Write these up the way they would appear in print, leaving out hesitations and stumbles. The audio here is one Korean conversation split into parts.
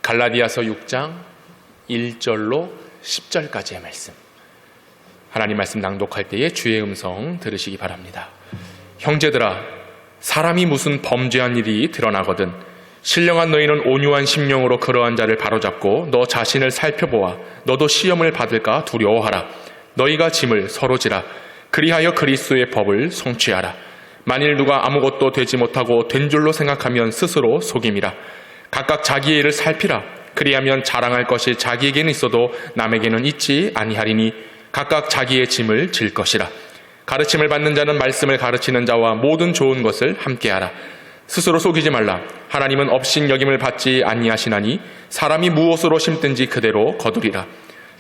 갈라디아서 6장 1절로 10절까지의 말씀, 하나님 말씀 낭독할 때에 주의 음성 들으시기 바랍니다. 형제들아, 사람이 무슨 범죄한 일이 드러나거든 신령한 너희는 온유한 심령으로 그러한 자를 바로잡고 너 자신을 살펴보아 너도 시험을 받을까 두려워하라. 너희가 짐을 서로 지라. 그리하여 그리스도의 법을 성취하라. 만일 누가 아무것도 되지 못하고 된 줄로 생각하면 스스로 속임이라. 각각 자기의 일을 살피라. 그리하면 자랑할 것이 자기에게는 있어도 남에게는 있지 아니하리니 각각 자기의 짐을 질 것이라. 가르침을 받는 자는 말씀을 가르치는 자와 모든 좋은 것을 함께하라. 스스로 속이지 말라. 하나님은 업신여김을 받지 아니하시나니 사람이 무엇으로 심든지 그대로 거두리라.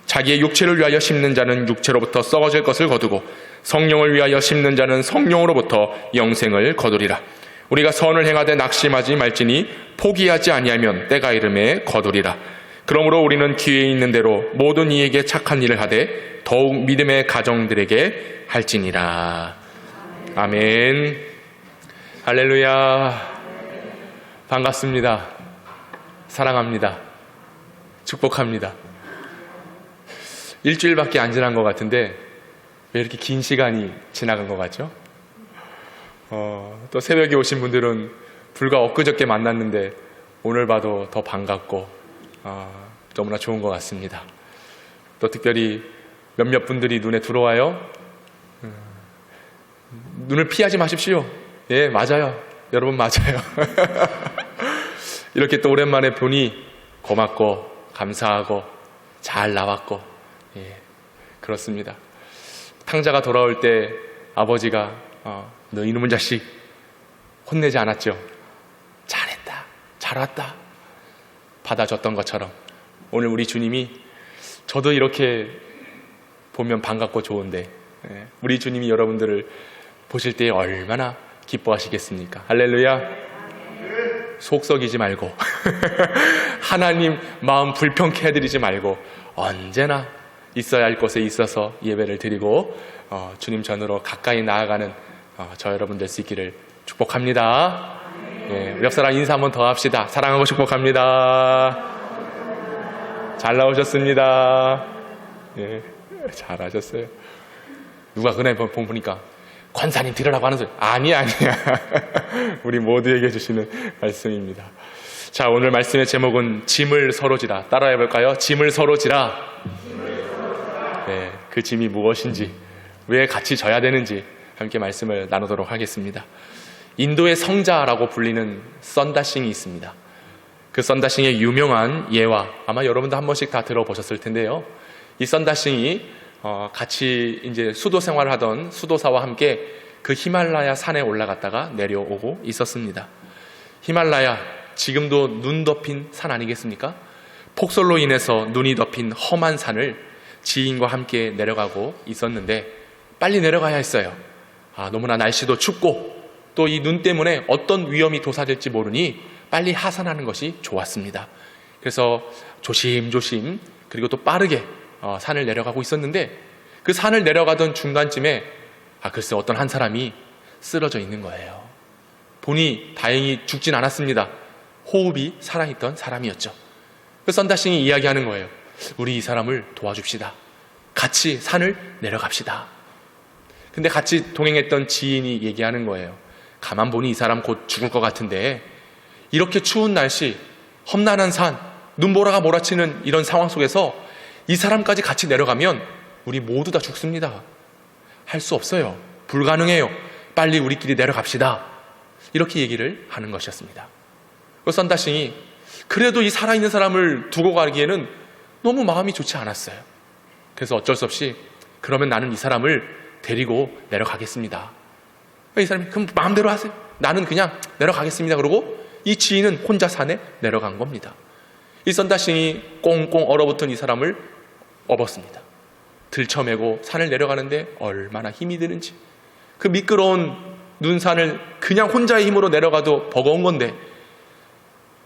자기의 육체를 위하여 심는 자는 육체로부터 썩어질 것을 거두고 성령을 위하여 심는 자는 성령으로부터 영생을 거두리라. 우리가 선을 행하되 낙심하지 말지니 포기하지 아니하면 때가 이름에 거두리라. 그러므로 우리는 기회 있는 대로 모든 이에게 착한 일을 하되 더욱 믿음의 가정들에게 할지니라. 아멘. 할렐루야. 반갑습니다. 사랑합니다. 축복합니다. 일주일밖에 안 지난 것 같은데 왜 이렇게 긴 시간이 지나간 것 같죠? 또 새벽에 오신 분들은 불과 엊그저께 만났는데 오늘 봐도 더 반갑고 너무나 좋은 것 같습니다. 또 특별히 몇몇 분들이 눈에 들어와요. 눈을 피하지 마십시오. 예, 맞아요. 여러분 맞아요. 이렇게 또 오랜만에 보니 고맙고 감사하고 잘 나왔고, 예, 그렇습니다. 탕자가 돌아올 때 아버지가 너 이놈의 자식 혼내지 않았죠? 잘했다, 잘 왔다 받아줬던 것처럼 오늘 우리 주님이 저도 이렇게 보면 반갑고 좋은데, 예, 우리 주님이 여러분들을 보실 때 얼마나 기뻐하시겠습니까? 할렐루야. 속 썩이지 말고 하나님 마음 불편케 해드리지 말고 언제나 있어야 할 곳에 있어서 예배를 드리고 주님 전으로 가까이 나아가는 저 여러분 될 수 있기를 축복합니다. 예, 우리 옆사람 인사 한번 더 합시다. 사랑하고 축복합니다. 잘 나오셨습니다. 예, 잘하셨어요. 누가 그날 보니까 권사님 들으라고 하는 소리. 아니야. 우리 모두에게 주시는 말씀입니다. 자, 오늘 말씀의 제목은 짐을 서로 지라. 따라해 볼까요? 짐을 서로 지라. 네, 그 짐이 무엇인지, 왜 같이 져야 되는지 함께 말씀을 나누도록 하겠습니다. 인도의 성자라고 불리는 썬다싱이 있습니다. 그 썬다싱의 유명한 예화, 아마 여러분도 한 번씩 다 들어보셨을 텐데요. 이 썬다싱이 같이 이제 수도 생활을 하던 수도사와 함께 그 히말라야 산에 올라갔다가 내려오고 있었습니다. 히말라야, 지금도 눈 덮인 산 아니겠습니까? 폭설로 인해서 눈이 덮인 험한 산을 지인과 함께 내려가고 있었는데 빨리 내려가야 했어요. 너무나 날씨도 춥고 또 이 눈 때문에 어떤 위험이 도사될지 모르니 빨리 하산하는 것이 좋았습니다. 그래서 조심조심 그리고 또 빠르게 산을 내려가고 있었는데 그 산을 내려가던 중간쯤에 글쎄 어떤 한 사람이 쓰러져 있는 거예요. 보니 다행히 죽진 않았습니다. 호흡이 살아있던 사람이었죠. 그 썬다싱이 이야기하는 거예요. 우리 이 사람을 도와줍시다. 같이 산을 내려갑시다. 근데 같이 동행했던 지인이 얘기하는 거예요. 가만 보니 이 사람 곧 죽을 것 같은데 이렇게 추운 날씨, 험난한 산, 눈보라가 몰아치는 이런 상황 속에서 이 사람까지 같이 내려가면 우리 모두 다 죽습니다. 할 수 없어요. 불가능해요. 빨리 우리끼리 내려갑시다. 이렇게 얘기를 하는 것이었습니다. 그 썬다싱이 그래도 이 살아있는 사람을 두고 가기에는 너무 마음이 좋지 않았어요. 그래서 어쩔 수 없이 그러면 나는 이 사람을 데리고 내려가겠습니다. 이 사람이 그럼 마음대로 하세요. 나는 그냥 내려가겠습니다. 그러고 이 지인은 혼자 산에 내려간 겁니다. 이 썬다싱이 꽁꽁 얼어붙은 이 사람을 업었습니다. 들쳐매고 산을 내려가는데 얼마나 힘이 드는지, 그 미끄러운 눈산을 그냥 혼자의 힘으로 내려가도 버거운 건데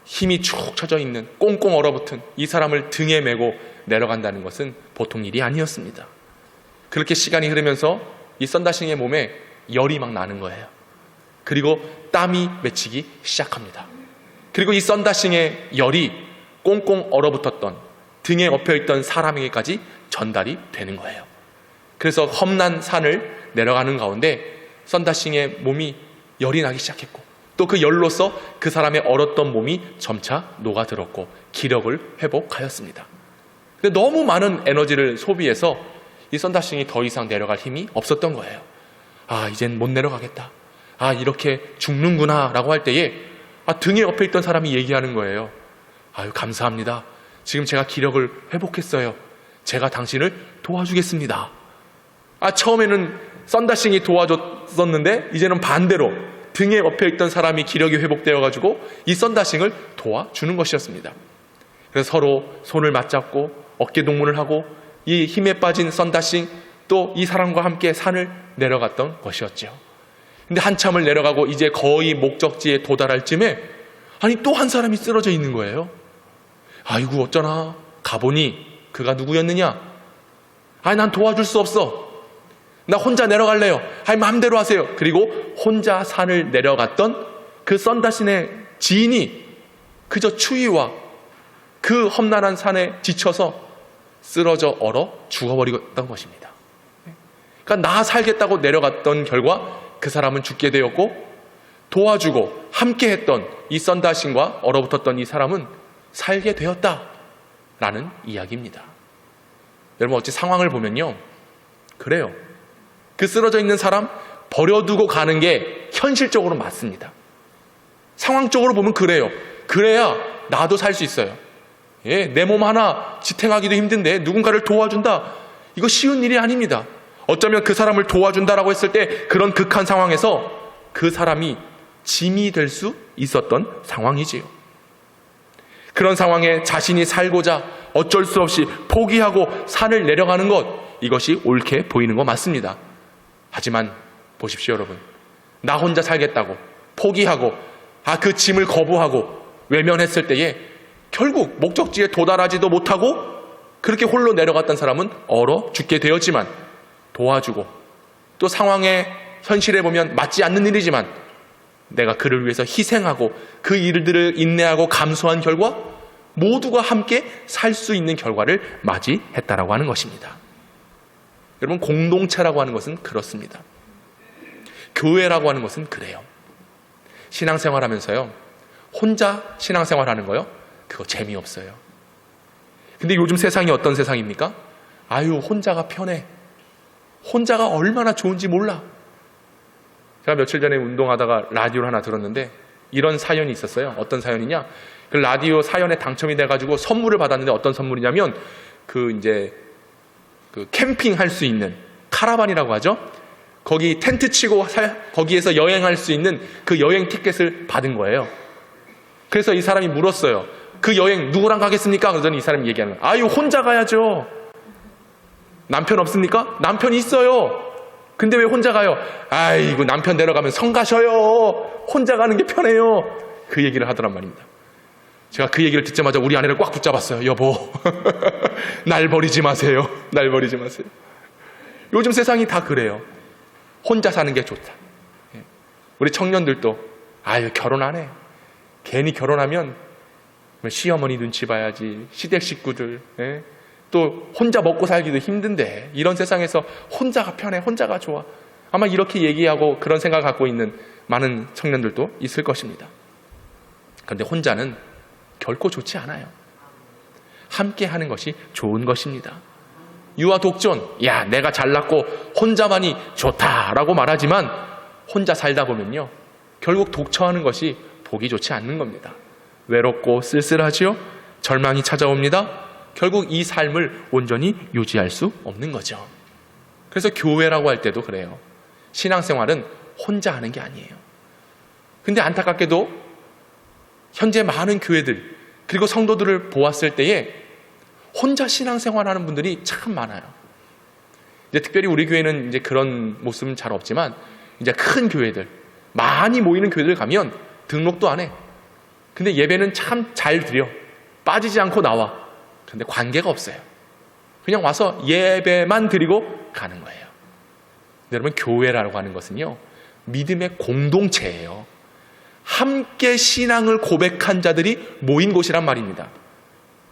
힘이 축 처져 있는 꽁꽁 얼어붙은 이 사람을 등에 메고 내려간다는 것은 보통 일이 아니었습니다. 그렇게 시간이 흐르면서 이 썬다싱의 몸에 열이 막 나는 거예요. 그리고 땀이 맺히기 시작합니다. 그리고 이 썬다싱의 열이 꽁꽁 얼어붙었던 등에 엎여있던 사람에게까지 전달이 되는 거예요. 그래서 험난 산을 내려가는 가운데 썬다싱의 몸이 열이 나기 시작했고, 또 그 열로서 그 사람의 얼었던 몸이 점차 녹아들었고 기력을 회복하였습니다. 근데 너무 많은 에너지를 소비해서 이 썬다싱이 더 이상 내려갈 힘이 없었던 거예요. 아, 이젠 못 내려가겠다. 아, 이렇게 죽는구나 라고 할 때에 등에 옆에 있던 사람이 얘기하는 거예요. 아유, 감사합니다. 지금 제가 기력을 회복했어요. 제가 당신을 도와주겠습니다. 처음에는 썬다싱이 도와줬었는데 이제는 반대로 등에 엎여있던 사람이 기력이 회복되어가지고 이 썬다싱을 도와주는 것이었습니다. 그래서 서로 손을 맞잡고 어깨 동무를 하고 이 힘에 빠진 썬다싱, 또 이 사람과 함께 산을 내려갔던 것이었죠. 근데 한참을 내려가고 이제 거의 목적지에 도달할 쯤에 또 한 사람이 쓰러져 있는 거예요. 아이고, 어쩌나. 가보니 그가 누구였느냐? 난 도와줄 수 없어. 나 혼자 내려갈래요. 마음대로 하세요. 그리고 혼자 산을 내려갔던 그 썬다싱의 지인이 그저 추위와 그 험난한 산에 지쳐서 쓰러져 얼어 죽어버리던 것입니다. 그러니까 나 살겠다고 내려갔던 결과 그 사람은 죽게 되었고, 도와주고 함께했던 이 썬다싱과 얼어붙었던 이 사람은 살게 되었다라는 이야기입니다. 여러분, 어찌 상황을 보면요, 그래요. 그 쓰러져 있는 사람 버려두고 가는 게 현실적으로 맞습니다. 상황적으로 보면 그래요. 그래야 나도 살 수 있어요. 내 몸 하나 지탱하기도 힘든데 누군가를 도와준다, 이거 쉬운 일이 아닙니다. 어쩌면 그 사람을 도와준다라고 했을 때 그런 극한 상황에서 그 사람이 짐이 될 수 있었던 상황이지요. 그런 상황에 자신이 살고자 어쩔 수 없이 포기하고 산을 내려가는 것, 이것이 옳게 보이는 거 맞습니다. 하지만 보십시오, 여러분. 나 혼자 살겠다고 포기하고 그 짐을 거부하고 외면했을 때에 결국 목적지에 도달하지도 못하고 그렇게 홀로 내려갔던 사람은 얼어 죽게 되었지만, 도와주고 또 상황의 현실에 보면 맞지 않는 일이지만 내가 그를 위해서 희생하고 그 일들을 인내하고 감수한 결과 모두가 함께 살 수 있는 결과를 맞이했다라고 하는 것입니다. 여러분, 공동체라고 하는 것은 그렇습니다. 교회라고 하는 것은 그래요. 신앙생활하면서요, 혼자 신앙생활하는 거요, 그거 재미없어요. 근데 요즘 세상이 어떤 세상입니까? 혼자가 편해. 혼자가 얼마나 좋은지 몰라. 제가 며칠 전에 운동하다가 라디오를 하나 들었는데 이런 사연이 있었어요. 어떤 사연이냐? 그 라디오 사연에 당첨이 돼가지고 선물을 받았는데, 어떤 선물이냐면 그 캠핑할 수 있는 카라반이라고 하죠. 거기 텐트 치고 거기에서 여행할 수 있는 그 여행 티켓을 받은 거예요. 그래서 이 사람이 물었어요. 그 여행 누구랑 가겠습니까? 그러더니 이 사람이 얘기하는 거예요. 혼자 가야죠. 남편 없습니까? 남편 있어요. 근데 왜 혼자 가요? 아이고, 남편 데려가면 성 가셔요. 혼자 가는 게 편해요. 그 얘기를 하더란 말입니다. 제가 그 얘기를 듣자마자 우리 아내를 꽉 붙잡았어요. 여보, 날 버리지 마세요. 날 버리지 마세요. 요즘 세상이 다 그래요. 혼자 사는 게 좋다. 우리 청년들도 결혼 안 해. 괜히 결혼하면 시어머니 눈치 봐야지, 시댁 식구들, 또 혼자 먹고 살기도 힘든데 이런 세상에서 혼자가 편해, 혼자가 좋아. 아마 이렇게 얘기하고 그런 생각을 갖고 있는 많은 청년들도 있을 것입니다. 그런데 혼자는 결코 좋지 않아요. 함께 하는 것이 좋은 것입니다. 유아 독존, 내가 잘났고 혼자만이 좋다라고 말하지만 혼자 살다 보면요, 결국 독처하는 것이 보기 좋지 않는 겁니다. 외롭고 쓸쓸하지요. 절망이 찾아옵니다. 결국 이 삶을 온전히 유지할 수 없는 거죠. 그래서 교회라고 할 때도 그래요. 신앙생활은 혼자 하는 게 아니에요. 근데 안타깝게도 현재 많은 교회들 그리고 성도들을 보았을 때에 혼자 신앙생활하는 분들이 참 많아요. 이제 특별히 우리 교회는 이제 그런 모습은 잘 없지만, 이제 큰 교회들, 많이 모이는 교회들 가면 등록도 안 해. 근데 예배는 참 잘 드려. 빠지지 않고 나와. 근데 관계가 없어요. 그냥 와서 예배만 드리고 가는 거예요. 여러분, 교회라고 하는 것은요, 믿음의 공동체예요. 함께 신앙을 고백한 자들이 모인 곳이란 말입니다.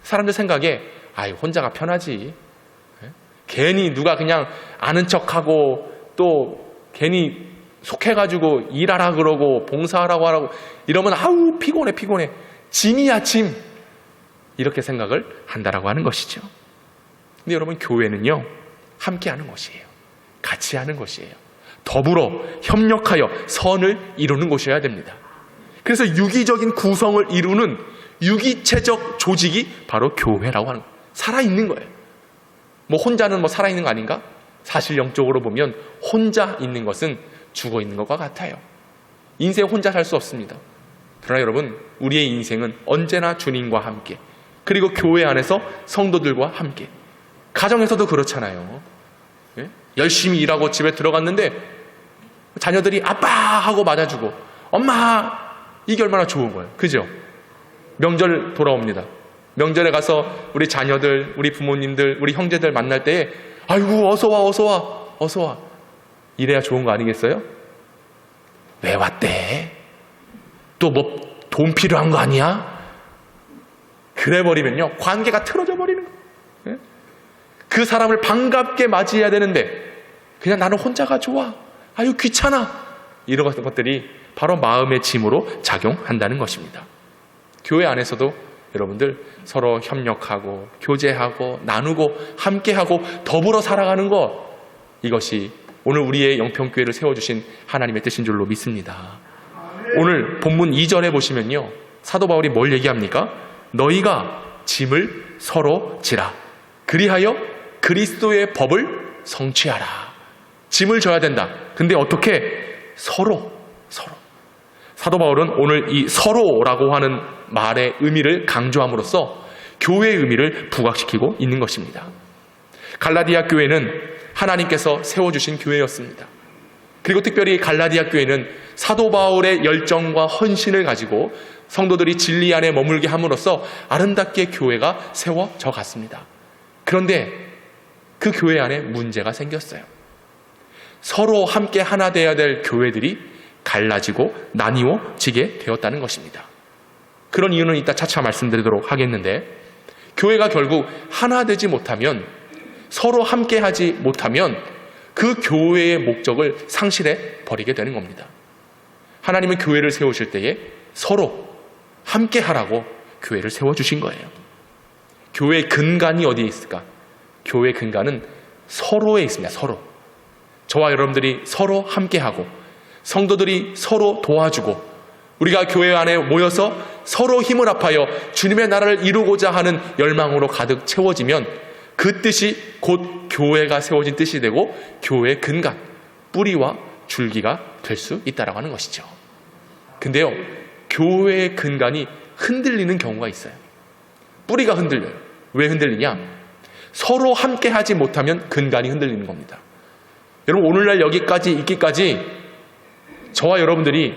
사람들 생각에 혼자가 편하지. 괜히 누가 그냥 아는 척하고 또 괜히 속해가지고 일하라 그러고 봉사하라고 하라고 이러면 아우 피곤해. 짐이야 짐. 이렇게 생각을 한다라고 하는 것이죠. 근데 여러분, 교회는요, 함께 하는 것이에요. 같이 하는 것이에요. 더불어 협력하여 선을 이루는 곳이어야 됩니다. 그래서 유기적인 구성을 이루는 유기체적 조직이 바로 교회라고 하는 거예요. 살아있는 거예요. 혼자는 살아있는 거 아닌가? 사실 영적으로 보면 혼자 있는 것은 죽어 있는 것과 같아요. 인생 혼자 살 수 없습니다. 그러나 여러분, 우리의 인생은 언제나 주님과 함께, 그리고 교회 안에서 성도들과 함께, 가정에서도 그렇잖아요. 열심히 일하고 집에 들어갔는데 자녀들이 아빠 하고 맞아주고 엄마, 이게 얼마나 좋은 거예요. 그죠? 명절 돌아옵니다. 명절에 가서 우리 자녀들, 우리 부모님들, 우리 형제들 만날 때에 아이고 어서 와 이래야 좋은 거 아니겠어요? 왜 왔대? 또 돈 필요한 거 아니야? 그래 버리면요, 관계가 틀어져 버리는 거예요. 그 사람을 반갑게 맞이해야 되는데 그냥 나는 혼자가 좋아, 아유 귀찮아, 이런 것들이 바로 마음의 짐으로 작용한다는 것입니다. 교회 안에서도 여러분들 서로 협력하고 교제하고 나누고 함께하고 더불어 살아가는 것, 이것이 오늘 우리의 영평교회를 세워주신 하나님의 뜻인 줄로 믿습니다. 오늘 본문 2절에 보시면요, 사도 바울이 뭘 얘기합니까? 너희가 짐을 서로 지라, 그리하여 그리스도의 법을 성취하라. 짐을 져야 된다. 근데 어떻게? 서로. 사도 바울은 오늘 이 서로라고 하는 말의 의미를 강조함으로써 교회의 의미를 부각시키고 있는 것입니다. 갈라디아 교회는 하나님께서 세워주신 교회였습니다. 그리고 특별히 갈라디아 교회는 사도 바울의 열정과 헌신을 가지고 성도들이 진리 안에 머물게 함으로써 아름답게 교회가 세워져 갔습니다. 그런데 그 교회 안에 문제가 생겼어요. 서로 함께 하나 되어야 될 교회들이 갈라지고 나뉘어지게 되었다는 것입니다. 그런 이유는 이따 차차 말씀드리도록 하겠는데, 교회가 결국 하나 되지 못하면, 서로 함께 하지 못하면 그 교회의 목적을 상실해 버리게 되는 겁니다. 하나님은 교회를 세우실 때에 서로 함께 하라고 교회를 세워주신 거예요. 교회의 근간이 어디에 있을까? 교회의 근간은 서로에 있습니다. 서로. 저와 여러분들이 서로 함께하고 성도들이 서로 도와주고 우리가 교회 안에 모여서 서로 힘을 합하여 주님의 나라를 이루고자 하는 열망으로 가득 채워지면 그 뜻이 곧 교회가 세워진 뜻이 되고 교회의 근간, 뿌리와 줄기가 될 수 있다고 하는 것이죠. 근데요, 교회의 근간이 흔들리는 경우가 있어요. 뿌리가 흔들려요. 왜 흔들리냐? 서로 함께 하지 못하면 근간이 흔들리는 겁니다. 여러분, 오늘날 여기까지 있기까지 저와 여러분들이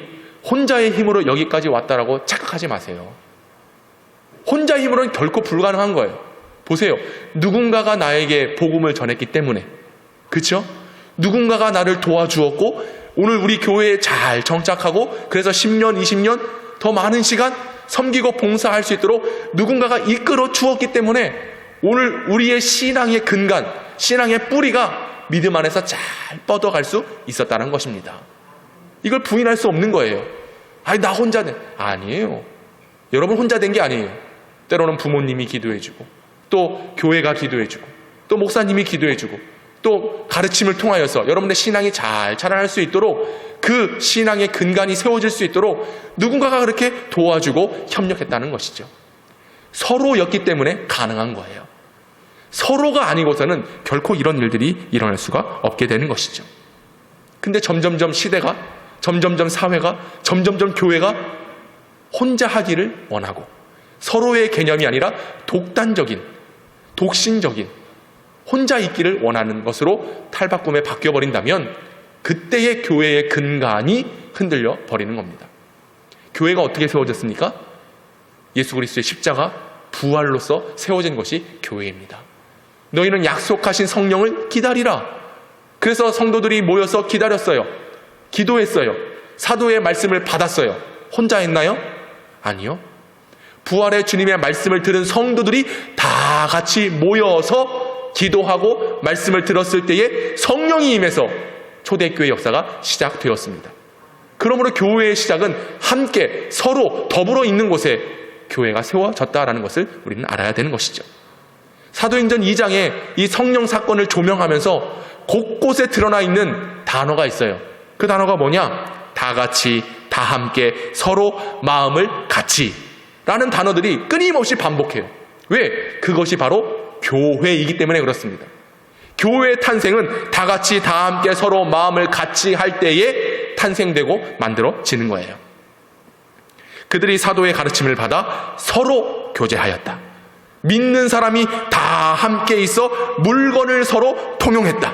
혼자의 힘으로 여기까지 왔다라고 착각하지 마세요. 혼자의 힘으로는 결코 불가능한 거예요. 보세요. 누군가가 나에게 복음을 전했기 때문에, 그렇죠? 누군가가 나를 도와주었고 오늘 우리 교회에 잘 정착하고 그래서 10년, 20년 더 많은 시간 섬기고 봉사할 수 있도록 누군가가 이끌어 주었기 때문에 오늘 우리의 신앙의 근간, 신앙의 뿌리가 믿음 안에서 잘 뻗어갈 수 있었다는 것입니다. 이걸 부인할 수 없는 거예요. 아니, 나 혼자 된. 아니에요. 여러분 혼자 된 게 아니에요. 때로는 부모님이 기도해주고 또 교회가 기도해주고 또 목사님이 기도해주고 또 가르침을 통하여서 여러분의 신앙이 잘 자라날 수 있도록, 그 신앙의 근간이 세워질 수 있도록 누군가가 그렇게 도와주고 협력했다는 것이죠. 서로였기 때문에 가능한 거예요. 서로가 아니고서는 결코 이런 일들이 일어날 수가 없게 되는 것이죠. 근데 점점점 시대가, 점점점 사회가, 점점점 교회가 혼자 하기를 원하고 서로의 개념이 아니라 독단적인, 독신적인 혼자 있기를 원하는 것으로 탈바꿈에 바뀌어버린다면 그때의 교회의 근간이 흔들려 버리는 겁니다. 교회가 어떻게 세워졌습니까? 예수 그리스도의 십자가 부활로서 세워진 것이 교회입니다. 너희는 약속하신 성령을 기다리라. 그래서 성도들이 모여서 기다렸어요. 기도했어요. 사도의 말씀을 받았어요. 혼자 했나요? 아니요. 부활의 주님의 말씀을 들은 성도들이 다 같이 모여서 기도하고 말씀을 들었을 때에 성령이 임해서 초대교회 역사가 시작되었습니다. 그러므로 교회의 시작은 함께 서로 더불어 있는 곳에 교회가 세워졌다라는 것을 우리는 알아야 되는 것이죠. 사도행전 2장에 이 성령 사건을 조명하면서 곳곳에 드러나 있는 단어가 있어요. 그 단어가 뭐냐? 다 같이, 다 함께, 서로 마음을 같이 라는 단어들이 끊임없이 반복해요. 왜? 그것이 바로 교회이기 때문에 그렇습니다. 교회의 탄생은 다 같이, 다 함께, 서로 마음을 같이 할 때에 탄생되고 만들어지는 거예요. 그들이 사도의 가르침을 받아 서로 교제하였다. 믿는 사람이 다 함께 있어 물건을 서로 통용했다.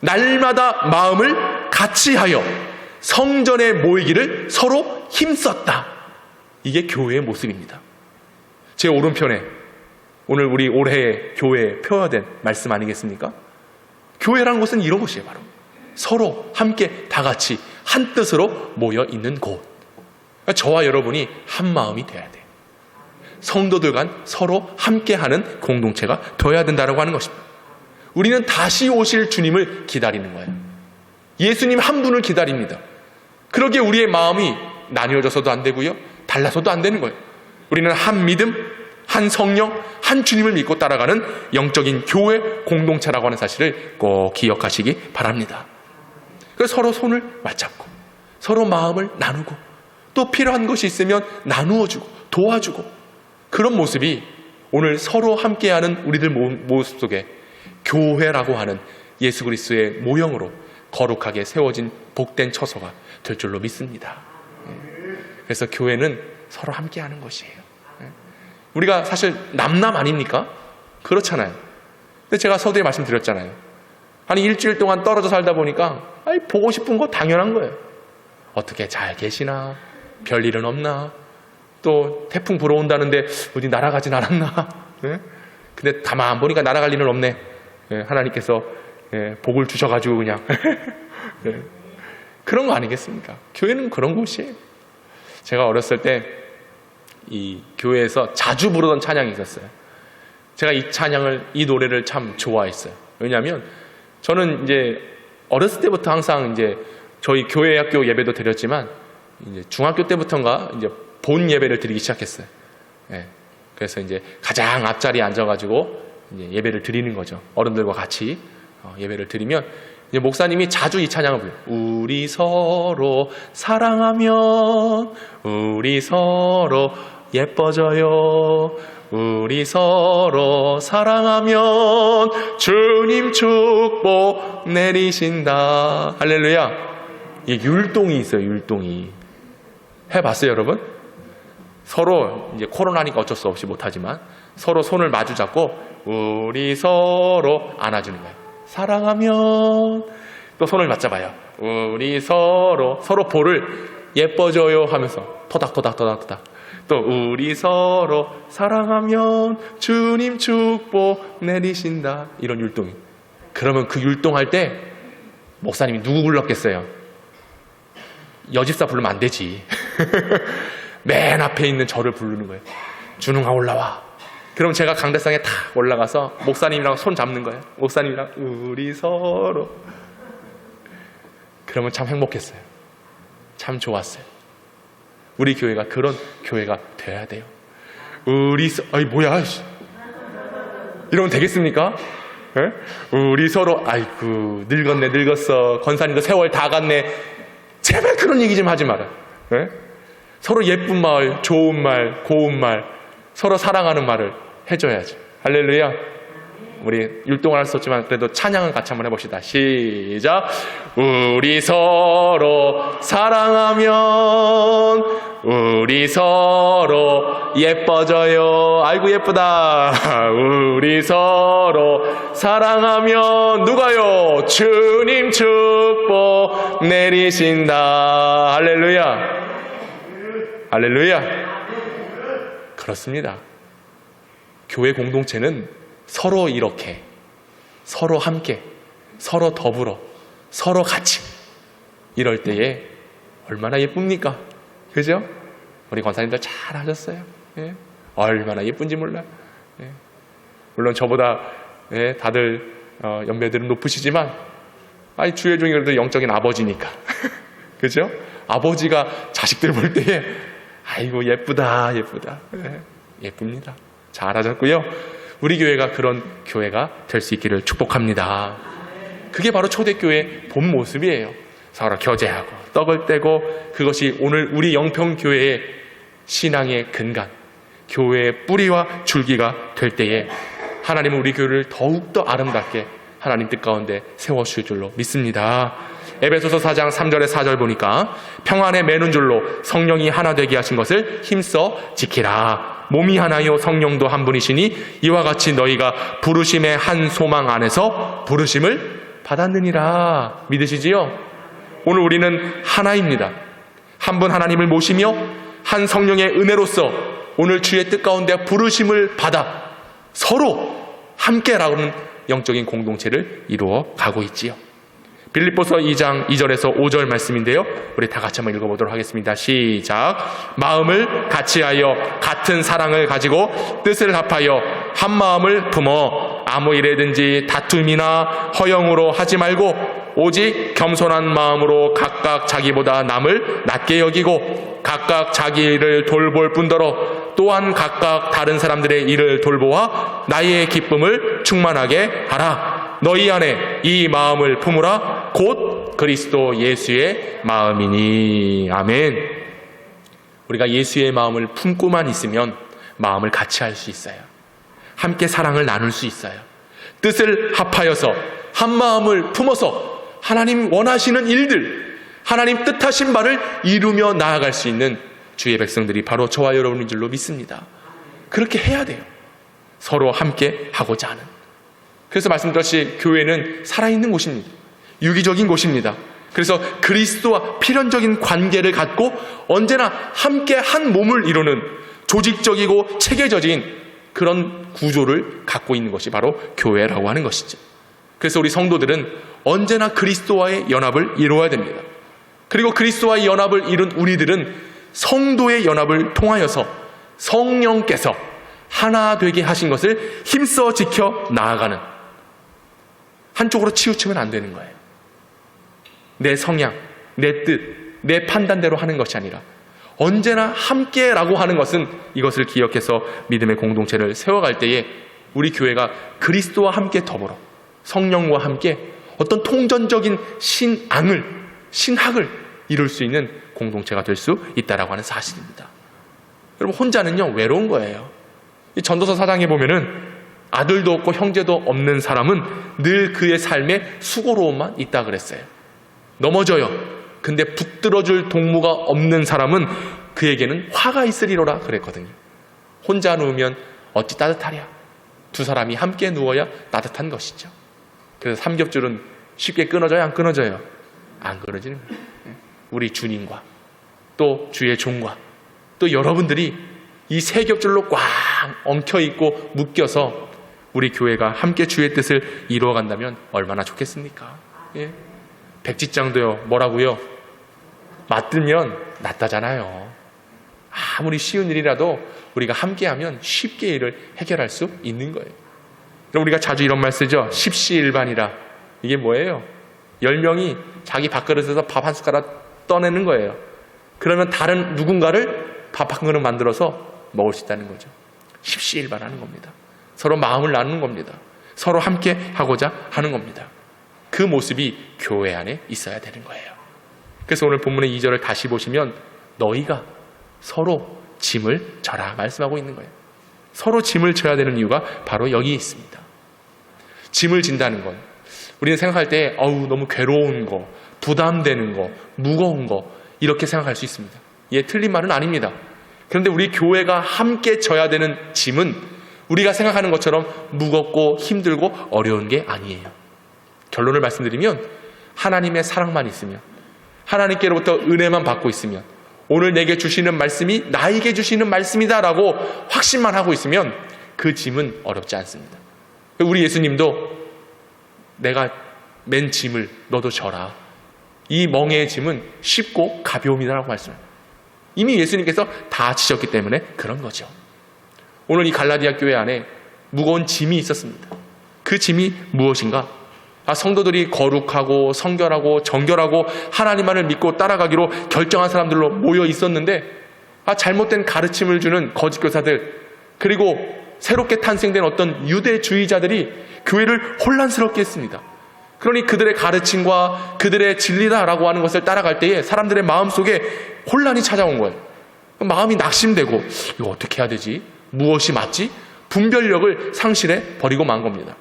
날마다 마음을 같이 하여 성전에 모이기를 서로 힘썼다. 이게 교회의 모습입니다. 제 오른편에 오늘 우리 올해의 교회에 표현된 말씀 아니겠습니까? 교회란 것은 이런 것이에요. 바로 서로 함께 다 같이 한 뜻으로 모여 있는 곳. 저와 여러분이 한 마음이 돼야 돼요. 성도들 간 서로 함께하는 공동체가 되어야 된다고 하는 것입니다. 우리는 다시 오실 주님을 기다리는 거예요. 예수님 한 분을 기다립니다. 그러기에 우리의 마음이 나뉘어져서도 안 되고요, 달라서도 안 되는 거예요. 우리는 한 믿음, 한 성령, 한 주님을 믿고 따라가는 영적인 교회 공동체라고 하는 사실을 꼭 기억하시기 바랍니다. 그래서 서로 손을 맞잡고 서로 마음을 나누고 또 필요한 것이 있으면 나누어주고 도와주고, 그런 모습이 오늘 서로 함께하는 우리들 모습 속에 교회라고 하는 예수 그리스도의 모형으로 거룩하게 세워진 복된 처소가 될 줄로 믿습니다. 그래서 교회는 서로 함께하는 것이에요. 우리가 사실 남남 아닙니까? 그렇잖아요. 근데 제가 서두에 말씀드렸잖아요. 한 일주일 동안 떨어져 살다 보니까 보고 싶은 거 당연한 거예요. 어떻게 잘 계시나? 별일은 없나? 또 태풍 불어온다는데 어디 날아가진 않았나? 근데 가만 보니까 날아갈 일은 없네. 하나님께서 복을 주셔가지고 그냥 그런 거 아니겠습니까? 교회는 그런 곳이에요. 제가 어렸을 때 이 교회에서 자주 부르던 찬양이 있었어요. 제가 이 노래를 참 좋아했어요. 왜냐하면 저는 이제 어렸을 때부터 항상 이제 저희 교회 학교 예배도 드렸지만 이제 중학교 때부터인가 이제 본 예배를 드리기 시작했어요. 그래서 이제 가장 앞자리에 앉아가지고 이제 예배를 드리는 거죠. 어른들과 같이 예배를 드리면 이제 목사님이 자주 이 찬양을 불러요. 우리 서로 사랑하면 우리 서로 예뻐져요. 우리 서로 사랑하면 주님 축복 내리신다. 할렐루야. 이게 율동이 있어요. 율동이. 해봤어요, 여러분? 서로 이제 코로나니까 어쩔 수 없이 못하지만 서로 손을 마주 잡고 우리 서로 안아주는 거예요. 사랑하면 또 손을 맞잡아요. 우리 서로 볼을 예뻐져요 하면서 토닥토닥 또 우리 서로 사랑하면 주님 축복 내리신다. 이런 율동이. 그러면 그 율동할 때 목사님이 누구 불렀겠어요? 여집사 부르면 안 되지. 맨 앞에 있는 저를 부르는 거예요. 준웅아 올라와. 그럼 제가 강대상에 탁 올라가서 목사님이랑 손 잡는 거예요. 목사님이랑 우리 서로. 그러면 참 행복했어요. 참 좋았어요. 우리 교회가 그런 교회가 돼야 돼요. 뭐야 이러면 되겠습니까? 우리 서로 아이고 늙었어. 권사님도 세월 다 갔네. 제발 그런 얘기 좀 하지 마라. 서로 예쁜 말, 좋은 말, 고운 말, 서로 사랑하는 말을 해줘야지. 할렐루야. 우리 율동을 할 수 없지만 그래도 찬양은 같이 한번 해봅시다. 시작. 우리 서로 사랑하면 우리 서로 예뻐져요. 아이고 예쁘다. 우리 서로 사랑하면 누가요? 주님 축복 내리신다. 할렐루야. 할렐루야. 그렇습니다. 교회 공동체는 서로 이렇게, 서로 함께, 서로 더불어, 서로 같이 이럴 때에 얼마나 예쁩니까? 그죠? 우리 권사님들 잘 하셨어요. 예. 얼마나 예쁜지 몰라요. 예. 물론 저보다 다들 연배들은 높으시지만 주의 종이 그래도 영적인 아버지니까 그죠? 아버지가 자식들 볼 때에 아이고 예쁘다 예쁩니다. 잘하셨고요. 우리 교회가 그런 교회가 될 수 있기를 축복합니다. 그게 바로 초대교회의 본 모습이에요. 서로 교제하고 떡을 떼고, 그것이 오늘 우리 영평교회의 신앙의 근간, 교회의 뿌리와 줄기가 될 때에 하나님은 우리 교회를 더욱더 아름답게 하나님 뜻 가운데 세워주실 줄로 믿습니다. 에베소서 4장 3절에 4절 보니까 평안에 매는 줄로 성령이 하나 되게 하신 것을 힘써 지키라. 몸이 하나요 성령도 한 분이시니 이와 같이 너희가 부르심의 한 소망 안에서 부르심을 받았느니라. 믿으시지요? 오늘 우리는 하나입니다. 한 분 하나님을 모시며 한 성령의 은혜로서 오늘 주의 뜻 가운데 부르심을 받아 서로 함께라는 영적인 공동체를 이루어 가고 있지요. 빌립보서 2장 2절에서 5절 말씀인데요, 우리 다 같이 한번 읽어보도록 하겠습니다. 시작. 마음을 같이하여 같은 사랑을 가지고 뜻을 합하여 한 마음을 품어 아무 일에든지 다툼이나 허영으로 하지 말고 오직 겸손한 마음으로 각각 자기보다 남을 낮게 여기고 각각 자기 일을 돌볼 뿐더러 또한 각각 다른 사람들의 일을 돌보아 나의 기쁨을 충만하게 하라. 너희 안에 이 마음을 품으라. 곧 그리스도 예수의 마음이니. 아멘. 우리가 예수의 마음을 품고만 있으면 마음을 같이 할 수 있어요. 함께 사랑을 나눌 수 있어요. 뜻을 합하여서 한 마음을 품어서 하나님 원하시는 일들, 하나님 뜻하신 바를 이루며 나아갈 수 있는 주의 백성들이 바로 저와 여러분인 줄로 믿습니다. 그렇게 해야 돼요. 서로 함께 하고자 하는. 그래서 말씀드렸듯이 교회는 살아있는 곳입니다. 유기적인 곳입니다. 그래서 그리스도와 필연적인 관계를 갖고 언제나 함께 한 몸을 이루는 조직적이고 체계적인 그런 구조를 갖고 있는 것이 바로 교회라고 하는 것이죠. 그래서 우리 성도들은 언제나 그리스도와의 연합을 이루어야 됩니다. 그리고 그리스도와의 연합을 이룬 우리들은 성도의 연합을 통하여서 성령께서 하나 되게 하신 것을 힘써 지켜 나아가는, 한쪽으로 치우치면 안 되는 거예요. 내 성향, 내 뜻, 내 판단대로 하는 것이 아니라 언제나 함께라고 하는 것은 이것을 기억해서 믿음의 공동체를 세워갈 때에 우리 교회가 그리스도와 함께 더불어 성령과 함께 어떤 통전적인 신학을 이룰 수 있는 공동체가 될 수 있다라고 하는 사실입니다. 여러분, 혼자는요 외로운 거예요. 이 전도서 4장에 보면은 아들도 없고 형제도 없는 사람은 늘 그의 삶에 수고로움만 있다 그랬어요. 넘어져요. 근데 붙들어줄 동무가 없는 사람은 그에게는 화가 있으리로라 그랬거든요. 혼자 누우면 어찌 따뜻하랴. 두 사람이 함께 누워야 따뜻한 것이죠. 그래서 삼겹줄은 쉽게 끊어져요, 안 끊어져요? 안 끊어지는 거예요. 우리 주님과 또 주의 종과 또 여러분들이 이 세 겹줄로 꽉 엉켜있고 묶여서 우리 교회가 함께 주의 뜻을 이루어간다면 얼마나 좋겠습니까? 예? 백지장도요, 뭐라고요? 맞들면 낫다잖아요. 아무리 쉬운 일이라도 우리가 함께하면 쉽게 일을 해결할 수 있는 거예요. 그럼 우리가 자주 이런 말 쓰죠. 십시일반이라. 이게 뭐예요? 10명이 자기 밥그릇에서 밥 한 숟가락 떠내는 거예요. 그러면 다른 누군가를 밥 한 그릇 만들어서 먹을 수 있다는 거죠. 십시일반하는 겁니다. 서로 마음을 나누는 겁니다. 서로 함께 하고자 하는 겁니다. 그 모습이 교회 안에 있어야 되는 거예요. 그래서 오늘 본문의 2절을 다시 보시면 너희가 서로 짐을 져라 말씀하고 있는 거예요. 서로 짐을 져야 되는 이유가 바로 여기 있습니다. 짐을 진다는 건 우리는 생각할 때 너무 괴로운 거, 부담되는 거, 무거운 거 이렇게 생각할 수 있습니다. 예, 틀린 말은 아닙니다. 그런데 우리 교회가 함께 져야 되는 짐은 우리가 생각하는 것처럼 무겁고 힘들고 어려운 게 아니에요. 결론을 말씀드리면 하나님의 사랑만 있으면, 하나님께로부터 은혜만 받고 있으면, 오늘 내게 주시는 말씀이 나에게 주시는 말씀이다라고 확신만 하고 있으면 그 짐은 어렵지 않습니다. 우리 예수님도 내가 맨 짐을 너도 져라. 이 멍에의 짐은 쉽고 가벼움이다라고 말씀합니다. 이미 예수님께서 다 지셨기 때문에 그런 거죠. 오늘 이 갈라디아 교회 안에 무거운 짐이 있었습니다. 그 짐이 무엇인가? 성도들이 거룩하고 성결하고 정결하고 하나님만을 믿고 따라가기로 결정한 사람들로 모여 있었는데 잘못된 가르침을 주는 거짓 교사들, 그리고 새롭게 탄생된 어떤 유대주의자들이 교회를 혼란스럽게 했습니다. 그러니 그들의 가르침과 그들의 진리다라고 하는 것을 따라갈 때에 사람들의 마음속에 혼란이 찾아온 거예요. 마음이 낙심되고 이거 어떻게 해야 되지? 무엇이 맞지? 분별력을 상실해 버리고 만 겁니다.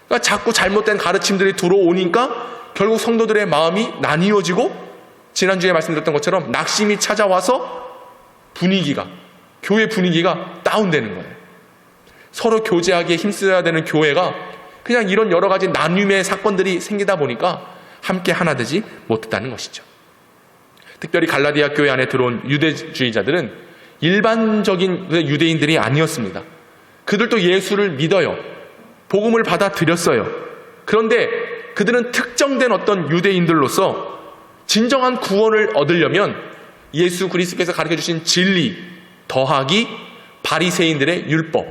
그러니까 자꾸 잘못된 가르침들이 들어오니까 결국 성도들의 마음이 나뉘어지고, 지난주에 말씀드렸던 것처럼 낙심이 찾아와서 교회 분위기가 다운되는 거예요. 서로 교제하기에 힘써야 되는 교회가 그냥 이런 여러 가지 나눔의 사건들이 생기다 보니까 함께 하나 되지 못했다는 것이죠. 특별히 갈라디아 교회 안에 들어온 유대주의자들은 일반적인 유대인들이 아니었습니다. 그들도 예수를 믿어요. 복음을 받아들였어요. 그런데 그들은 특정된 어떤 유대인들로서 진정한 구원을 얻으려면 예수 그리스도께서 가르쳐주신 진리 더하기 바리새인들의 율법,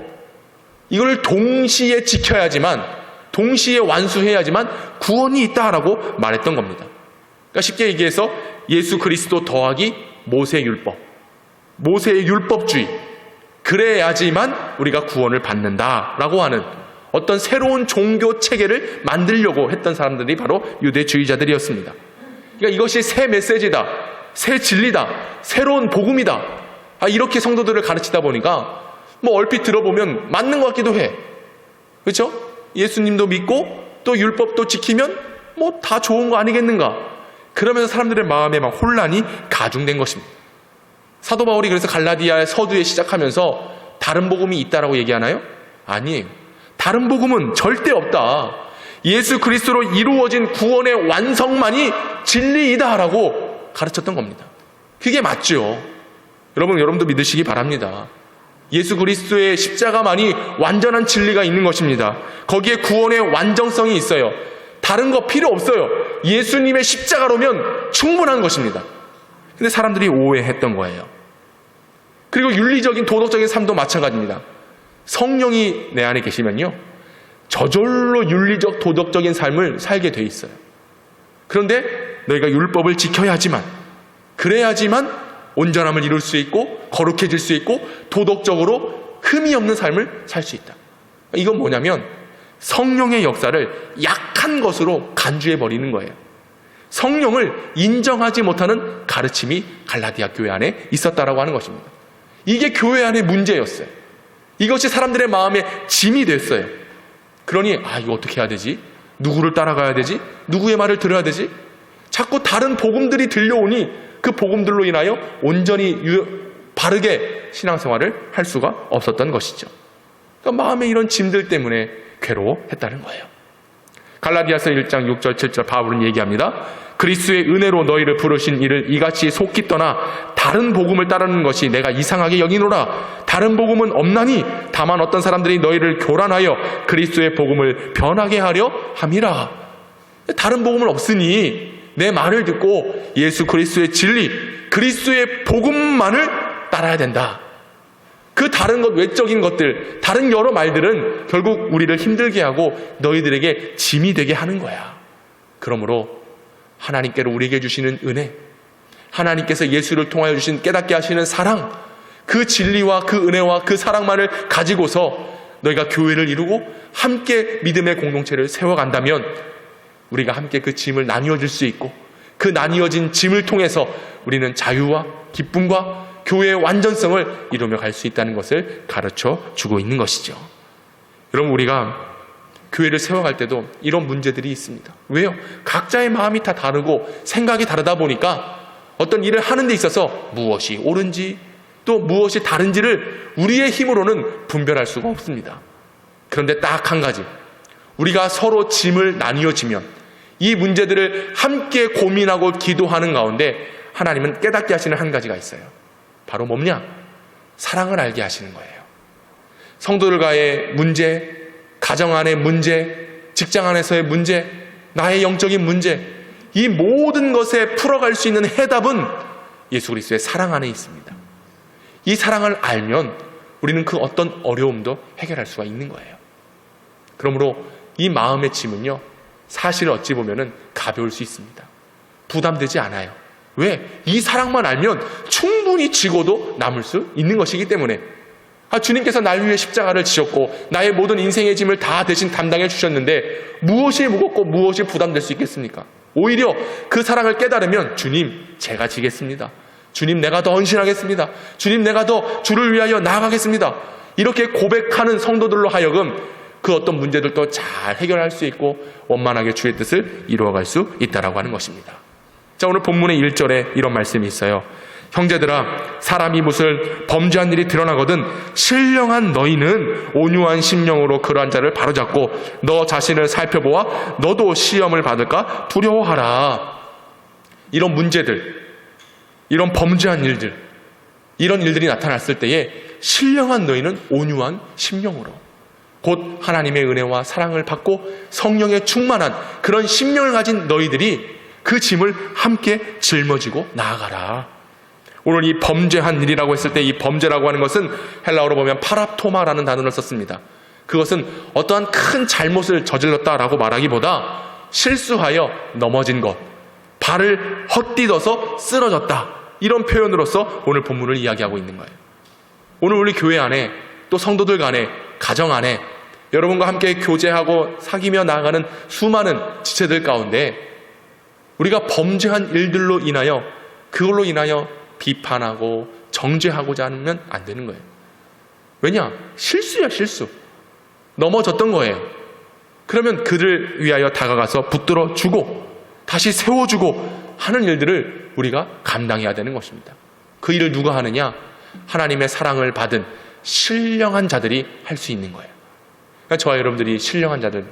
이걸 동시에 지켜야지만, 동시에 완수해야지만 구원이 있다라고 말했던 겁니다. 그러니까 쉽게 얘기해서 예수 그리스도 더하기 모세 율법, 모세의 율법주의, 그래야지만 우리가 구원을 받는다라고 하는 어떤 새로운 종교 체계를 만들려고 했던 사람들이 바로 유대주의자들이었습니다. 그러니까 이것이 새 메시지다, 새 진리다, 새로운 복음이다, 이렇게 성도들을 가르치다 보니까 얼핏 들어보면 맞는 것 같기도 해. 그렇죠? 예수님도 믿고 또 율법도 지키면 다 좋은 거 아니겠는가? 그러면서 사람들의 마음에 막 혼란이 가중된 것입니다. 사도 바울이 그래서 갈라디아 서두에 시작하면서 다른 복음이 있다라고 얘기하나요? 아니에요. 다른 복음은 절대 없다. 예수 그리스도로 이루어진 구원의 완성만이 진리이다라고 가르쳤던 겁니다. 그게 맞죠. 여러분도 믿으시기 바랍니다. 예수 그리스도의 십자가만이 완전한 진리가 있는 것입니다. 거기에 구원의 완전성이 있어요. 다른 거 필요 없어요. 예수님의 십자가로면 충분한 것입니다. 근데 사람들이 오해했던 거예요. 그리고 윤리적인 도덕적인 삶도 마찬가지입니다. 성령이 내 안에 계시면요, 저절로 윤리적 도덕적인 삶을 살게 돼 있어요. 그런데 너희가 율법을 지켜야지만, 그래야지만 온전함을 이룰 수 있고 거룩해질 수 있고 도덕적으로 흠이 없는 삶을 살 수 있다. 이건 뭐냐면 성령의 역사를 약한 것으로 간주해 버리는 거예요. 성령을 인정하지 못하는 가르침이 갈라디아 교회 안에 있었다라고 하는 것입니다. 이게 교회 안의 문제였어요. 이것이 사람들의 마음에 짐이 됐어요. 그러니 이거 어떻게 해야 되지? 누구를 따라가야 되지? 누구의 말을 들어야 되지? 자꾸 다른 복음들이 들려오니 그 복음들로 인하여 온전히 바르게 신앙생활을 할 수가 없었던 것이죠. 그러니까 마음에 이런 짐들 때문에 괴로워했다는 거예요. 갈라디아서 1장 6절 7절 바울은 얘기합니다. 그리스도의 은혜로 너희를 부르신 이를 이같이 속히 떠나 다른 복음을 따르는 것이 내가 이상하게 여기노라. 다른 복음은 없나니 다만 어떤 사람들이 너희를 교란하여 그리스도의 복음을 변하게 하려 함이라. 다른 복음은 없으니 내 말을 듣고 예수 그리스도의 진리, 그리스도의 복음만을 따라야 된다. 그 다른 것, 외적인 것들, 다른 여러 말들은 결국 우리를 힘들게 하고 너희들에게 짐이 되게 하는 거야. 그러므로 하나님께로 우리에게 주시는 은혜, 하나님께서 예수를 통하여 주신 깨닫게 하시는 사랑, 그 진리와 그 은혜와 그 사랑만을 가지고서 너희가 교회를 이루고 함께 믿음의 공동체를 세워간다면 우리가 함께 그 짐을 나뉘어줄 수 있고, 그 나뉘어진 짐을 통해서 우리는 자유와 기쁨과 교회의 완전성을 이루며 갈 수 있다는 것을 가르쳐 주고 있는 것이죠. 여러분, 우리가 교회를 세워갈 때도 이런 문제들이 있습니다. 왜요? 각자의 마음이 다 다르고 생각이 다르다 보니까 어떤 일을 하는 데 있어서 무엇이 옳은지 또 무엇이 다른지를 우리의 힘으로는 분별할 수가 없습니다. 그런데 딱 한 가지, 우리가 서로 짐을 나뉘어지면 이 문제들을 함께 고민하고 기도하는 가운데 하나님은 깨닫게 하시는 한 가지가 있어요. 바로 뭐냐? 사랑을 알게 하시는 거예요. 성도들과의 문제, 가정 안의 문제, 직장 안에서의 문제, 나의 영적인 문제, 이 모든 것에 풀어갈 수 있는 해답은 예수 그리스도의 사랑 안에 있습니다. 이 사랑을 알면 우리는 그 어떤 어려움도 해결할 수가 있는 거예요. 그러므로 이 마음의 짐은요, 사실 어찌 보면은 가벼울 수 있습니다. 부담되지 않아요. 왜? 이 사랑만 알면 충분히 지고도 남을 수 있는 것이기 때문에. 주님께서 날 위해 십자가를 지셨고 나의 모든 인생의 짐을 다 대신 담당해 주셨는데 무엇이 무겁고 무엇이 부담될 수 있겠습니까? 오히려 그 사랑을 깨달으면 주님, 제가 지겠습니다. 주님, 내가 더 헌신하겠습니다. 주님, 내가 더 주를 위하여 나아가겠습니다. 이렇게 고백하는 성도들로 하여금 그 어떤 문제들도 잘 해결할 수 있고 원만하게 주의 뜻을 이루어갈 수 있다라고 하는 것입니다. 자, 오늘 본문의 1절에 이런 말씀이 있어요. 형제들아, 사람이 무슨 범죄한 일이 드러나거든 신령한 너희는 온유한 심령으로 그러한 자를 바로잡고 너 자신을 살펴보아 너도 시험을 받을까 두려워하라. 이런 문제들, 이런 범죄한 일들, 이런 일들이 나타났을 때에 신령한 너희는 온유한 심령으로, 곧 하나님의 은혜와 사랑을 받고 성령에 충만한 그런 심령을 가진 너희들이 그 짐을 함께 짊어지고 나아가라. 오늘 이 범죄한 일이라고 했을 때 이 범죄라고 하는 것은 헬라어로 보면 파랍토마라는 단어를 썼습니다. 그것은 어떠한 큰 잘못을 저질렀다라고 말하기보다 실수하여 넘어진 것, 발을 헛디뎌서 쓰러졌다, 이런 표현으로서 오늘 본문을 이야기하고 있는 거예요. 오늘 우리 교회 안에, 또 성도들 간에, 가정 안에 여러분과 함께 교제하고 사귀며 나아가는 수많은 지체들 가운데 우리가 범죄한 일들로 인하여, 그걸로 인하여 비판하고 정죄하고자 하면 안 되는 거예요. 왜냐? 실수야, 실수. 넘어졌던 거예요. 그러면 그를 위하여 다가가서 붙들어 주고 다시 세워주고 하는 일들을 우리가 감당해야 되는 것입니다. 그 일을 누가 하느냐? 하나님의 사랑을 받은 신령한 자들이 할 수 있는 거예요. 그러니까 저와 여러분들이 신령한 자들,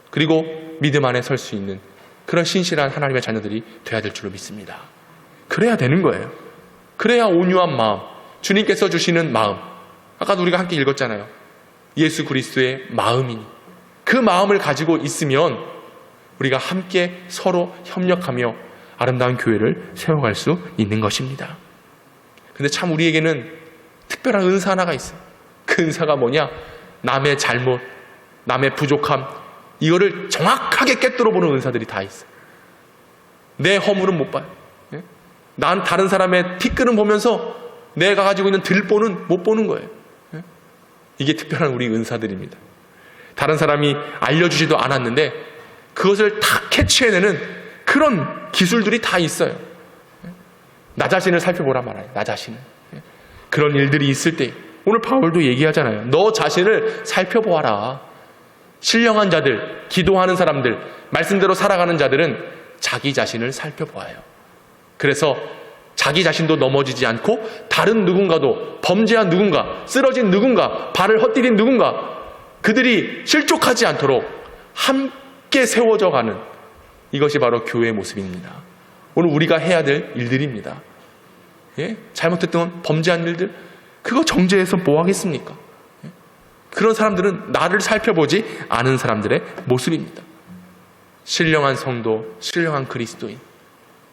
그리고 믿음 안에 설 수 있는 그런 신실한 하나님의 자녀들이 돼야 될 줄로 믿습니다. 그래야 되는 거예요. 그래야 온유한 마음, 주님께서 주시는 마음, 아까도 우리가 함께 읽었잖아요. 예수 그리스도의 마음이니 그 마음을 가지고 있으면 우리가 함께 서로 협력하며 아름다운 교회를 세워갈 수 있는 것입니다. 근데 참 우리에게는 특별한 은사 하나가 있어요. 그 은사가 뭐냐? 남의 잘못, 남의 부족함, 이거를 정확하게 꿰뚫어 보는 은사들이 다 있어요. 내 허물은 못 봐요. 난 다른 사람의 티끌은 보면서 내가 가지고 있는 들보는 못 보는 거예요. 이게 특별한 우리 은사들입니다. 다른 사람이 알려주지도 않았는데 그것을 다 캐치해내는 그런 기술들이 다 있어요. 나 자신을 살펴보란 말이에요. 나 자신을. 그런 일들이 있을 때 오늘 바울도 얘기하잖아요. 너 자신을 살펴보아라. 신령한 자들, 기도하는 사람들, 말씀대로 살아가는 자들은 자기 자신을 살펴보아요. 그래서 자기 자신도 넘어지지 않고 다른 누군가도, 범죄한 누군가, 쓰러진 누군가, 발을 헛디딘 누군가, 그들이 실족하지 않도록 함께 세워져 가는, 이것이 바로 교회의 모습입니다. 오늘 우리가 해야 될 일들입니다. 잘못했던 범죄한 일들, 그거 정죄해서 뭐 하겠습니까? 그런 사람들은 나를 살펴보지 않은 사람들의 모습입니다. 신령한 성도, 신령한 그리스도인,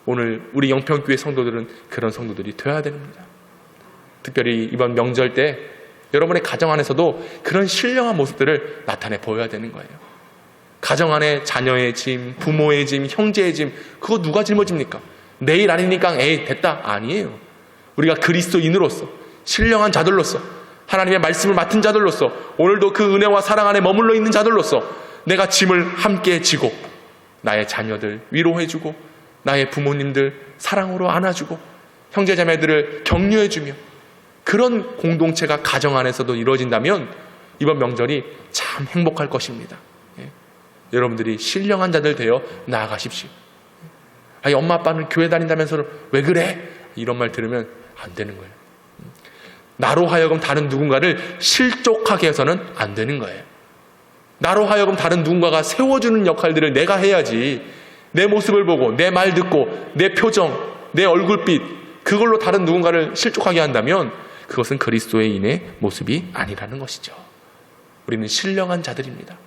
오늘 우리 영평교회 성도들은 그런 성도들이 되어야 됩니다. 특별히 이번 명절 때 여러분의 가정 안에서도 그런 신령한 모습들을 나타내 보여야 되는 거예요. 가정 안에 자녀의 짐, 부모의 짐, 형제의 짐, 그거 누가 짊어집니까? 내일 아니니까 에이 됐다, 아니에요. 우리가 그리스도인으로서, 신령한 자들로서, 하나님의 말씀을 맡은 자들로서, 오늘도 그 은혜와 사랑 안에 머물러 있는 자들로서 내가 짐을 함께 지고 나의 자녀들 위로해주고 나의 부모님들 사랑으로 안아주고 형제자매들을 격려해주며 그런 공동체가 가정 안에서도 이루어진다면 이번 명절이 참 행복할 것입니다. 여러분들이 신령한 자들 되어 나아가십시오. 아니, 엄마 아빠는 교회 다닌다면서 왜 그래? 이런 말 들으면 안 되는 거예요. 나로 하여금 다른 누군가를 실족하게 해서는 안 되는 거예요. 나로 하여금 다른 누군가가 세워주는 역할들을 내가 해야지, 내 모습을 보고 내 말 듣고 내 표정, 내 얼굴빛, 그걸로 다른 누군가를 실족하게 한다면 그것은 그리스도인의 모습이 아니라는 것이죠. 우리는 신령한 자들입니다.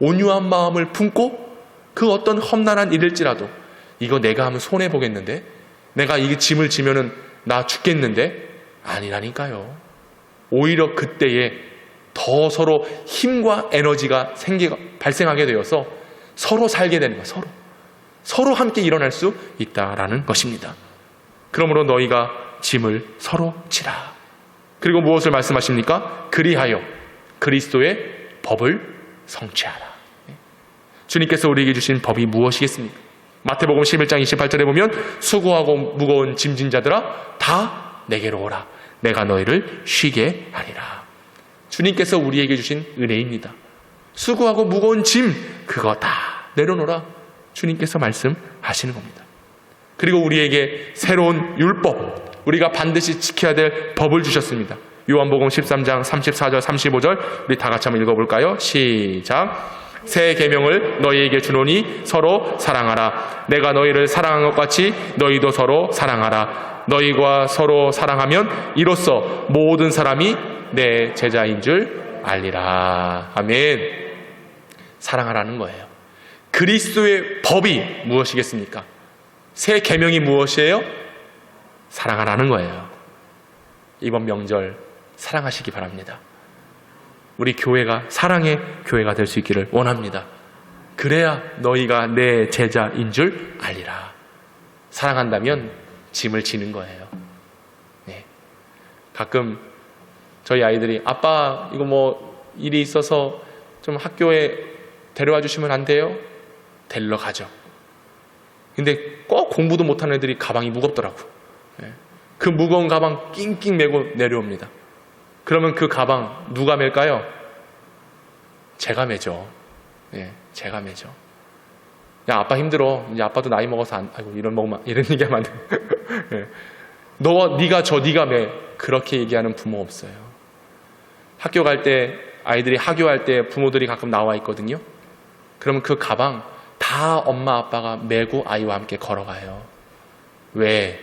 온유한 마음을 품고 그 어떤 험난한 일일지라도 이거 내가 하면 손해보겠는데, 내가 이 짐을 지면은 나 죽겠는데, 아니라니까요. 오히려 그때에 더 서로 힘과 에너지가 발생하게 되어서 서로 살게 되는 거예요. 서로 함께 일어날 수 있다라는 것입니다. 그러므로 너희가 짐을 서로 지라. 그리고 무엇을 말씀하십니까? 그리하여 그리스도의 법을 성취하라. 주님께서 우리에게 주신 법이 무엇이겠습니까? 마태복음 11장 28절에 보면 수고하고 무거운 짐진 자들아 다 내게로 오라. 내가 너희를 쉬게 하리라. 주님께서 우리에게 주신 은혜입니다. 수고하고 무거운 짐 그거 다 내려놓으라. 주님께서 말씀하시는 겁니다. 그리고 우리에게 새로운 율법, 우리가 반드시 지켜야 될 법을 주셨습니다. 요한복음 13장 34절 35절 우리 다 같이 한번 읽어볼까요? 시작. 새 계명을 너희에게 주노니 서로 사랑하라. 내가 너희를 사랑한 것 같이 너희도 서로 사랑하라. 너희가 서로 사랑하면 이로써 모든 사람이 내 제자인 줄 알리라. 아멘. 사랑하라는 거예요. 그리스도의 법이 무엇이겠습니까? 새 계명이 무엇이에요? 사랑하라는 거예요. 이번 명절 사랑하시기 바랍니다. 우리 교회가 사랑의 교회가 될 수 있기를 원합니다. 그래야 너희가 내 제자인 줄 알리라. 사랑한다면 짐을 지는 거예요. 네. 가끔 저희 아이들이 아빠 이거 뭐 일이 있어서 좀 학교에 데려와 주시면 안 돼요? 데리러 가죠. 근데 꼭 공부도 못하는 애들이 가방이 무겁더라고. 네. 그 무거운 가방 낑낑 메고 내려옵니다. 그러면 그 가방 누가 맬까요? 제가 매죠. 네, 제가 매죠. 야, 아빠 힘들어. 이제 아빠도 나이 먹어서 아이고 이런 얘기하면 안 돼. 네. 네가 매. 그렇게 얘기하는 부모 없어요. 학교 갈 때 아이들이 하교할 때 부모들이 가끔 나와 있거든요. 그러면 그 가방 다 엄마 아빠가 메고 아이와 함께 걸어가요. 왜?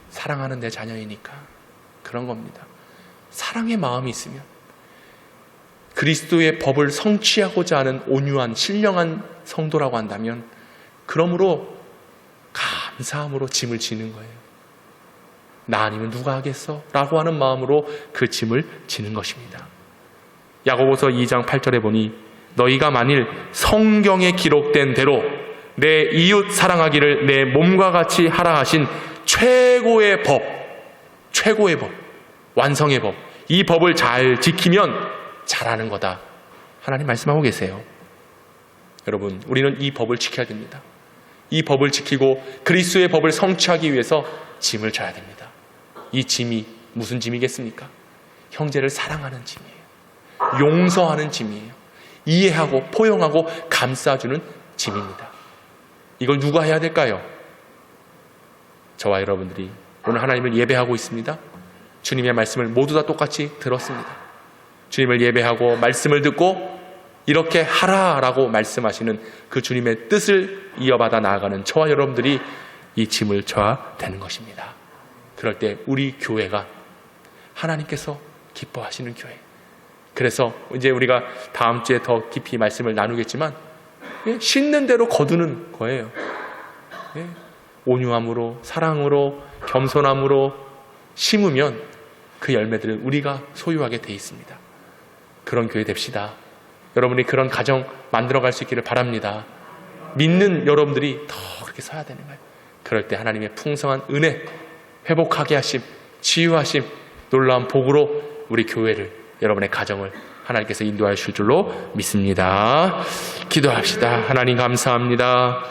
사랑하는 내 자녀이니까. 그런 겁니다. 사랑의 마음이 있으면 그리스도의 법을 성취하고자 하는 온유한 신령한 성도라고 한다면 그러므로 감사함으로 짐을 지는 거예요. 나 아니면 누가 하겠어? 라고 하는 마음으로 그 짐을 지는 것입니다. 야고보서 2장 8절에 보니 너희가 만일 성경에 기록된 대로 내 이웃 사랑하기를 내 몸과 같이 하라 하신 최고의 법, 완성의 법, 이 법을 잘 지키면 잘하는 거다. 하나님 말씀하고 계세요. 여러분, 우리는 이 법을 지켜야 됩니다. 이 법을 지키고 그리스도의 법을 성취하기 위해서 짐을 져야 됩니다. 이 짐이 무슨 짐이겠습니까? 형제를 사랑하는 짐이에요. 용서하는 짐이에요. 이해하고 포용하고 감싸주는 짐입니다. 이걸 누가 해야 될까요? 저와 여러분들이 오늘 하나님을 예배하고 있습니다. 주님의 말씀을 모두 다 똑같이 들었습니다. 주님을 예배하고 말씀을 듣고 이렇게 하라라고 말씀하시는 그 주님의 뜻을 이어받아 나아가는 저와 여러분들이 이 짐을 져야 되는 것입니다. 그럴 때 우리 교회가 하나님께서 기뻐하시는 교회. 그래서 이제 우리가 다음 주에 더 깊이 말씀을 나누겠지만 심는 대로 거두는 거예요. 온유함으로 사랑으로 겸손함으로 심으면 그 열매들을 우리가 소유하게 돼 있습니다. 그런 교회 됩시다. 여러분이 그런 가정 만들어갈 수 있기를 바랍니다. 믿는 여러분들이 더 그렇게 서야 되는 거예요. 그럴 때 하나님의 풍성한 은혜, 회복하게 하심, 치유하심, 놀라운 복으로 우리 교회를, 여러분의 가정을 하나님께서 인도하실 줄로 믿습니다. 기도합시다. 하나님 감사합니다.